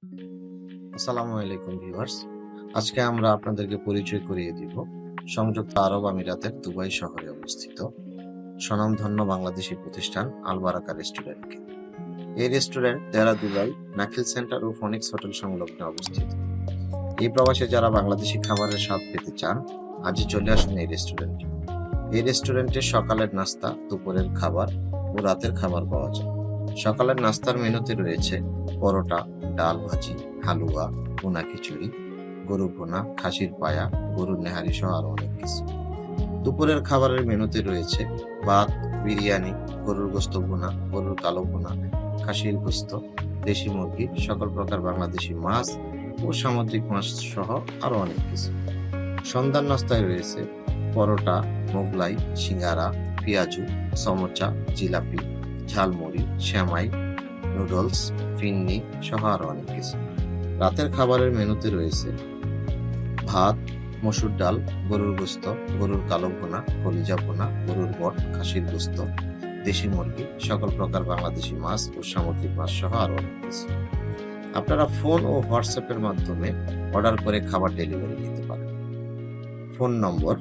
আসসালামু আলাইকুম ভিউয়ার্স। আজকে আমরা আপনাদেরকে পরিচয় করিয়ে দিব সংযুক্ত আরব আমিরাতের দুবাই শহরে অবস্থিত স্বনামধন্য বাংলাদেশি প্রতিষ্ঠান আল বারাকা রেস্টুরেন্টকে। এই রেস্টুরেন্ট দেরা দুবাই নাখিল সেন্টার ও ফনিক্স হোটেল সংলগ্নে অবস্থিত। এই প্রবাসে যারা বাংলাদেশি খাবারের স্বাদ পেতে চান, আজই চলে আসুন এই রেস্টুরেন্টে। এই রেস্টুরেন্টে সকালের নাস্তা, দুপুরের খাবার ও রাতের খাবার পাওয়া যায়। সকালের নাস্তার মেনুতে রয়েছে পরোটা, ডাল ভাজি, হালুয়া, ভুনা খিচুড়ি, গরু ভুনা, খাসির পায়া, গরুর নেহারি সহ আরো অনেক কিছু। দুপুরের খাবারের মেনুতে রয়েছে ভাত, বিরিয়ানি, গরুর গোস্ত ভুনা, গরুর কালো ভুনা, খাসির গোস্ত, দেশি মুরগি, সকল প্রকার বাংলাদেশি মাছ ও সামুদ্রিক মাছ সহ আরো অনেক কিছু। সন্ধ্যার নাস্তায় রয়েছে পরোটা, মোগলাই, সিঙ্গারা, পেঁয়াজু, সমোচা, জিলাপি, ঝালমুড়ি, সেমাই, নুডলস, ফিন্নি সহ আরো অনেক কিছু। রাতের খাবারের মেনুতে রয়েছে ভাত, মসুর ডাল, গরুর গোস্ত, গরুর কালো ভুনা, কলিজা ভুনা, গরুর বট, খাসির গোস্ত, দেশি মুরগি, সকল প্রকার বাংলাদেশি মাছ ও সামুদ্রিক মাছ সহ আরো অনেক কিছু। আপনারা ফোন ও হোয়াটসঅ্যাপের মাধ্যমে অর্ডার করে খাবার ডেলিভারি নিতে পারেন। ফোন নম্বর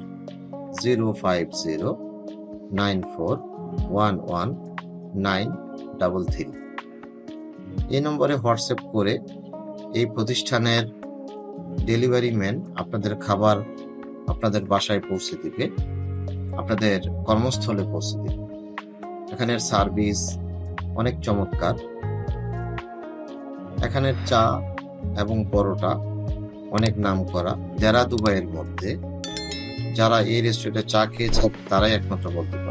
05094119933। এই নম্বরে হোয়াটসঅ্যাপ করে এই প্রতিষ্ঠানের ডেলিভারি ম্যান আপনাদের খাবার আপনাদের বাসায় পৌঁছে দিবে, আপনাদের কর্মস্থলে পৌঁছে দিবে। এখানের সার্ভিস অনেক চমৎকার। এখানের চা এবং পরোটা অনেক নাম করা। যারা দুবাইয়ের মধ্যে যারা এই রেস্টুরেন্টে চা খেয়েছে তারাই একমাত্র বলতে পারে।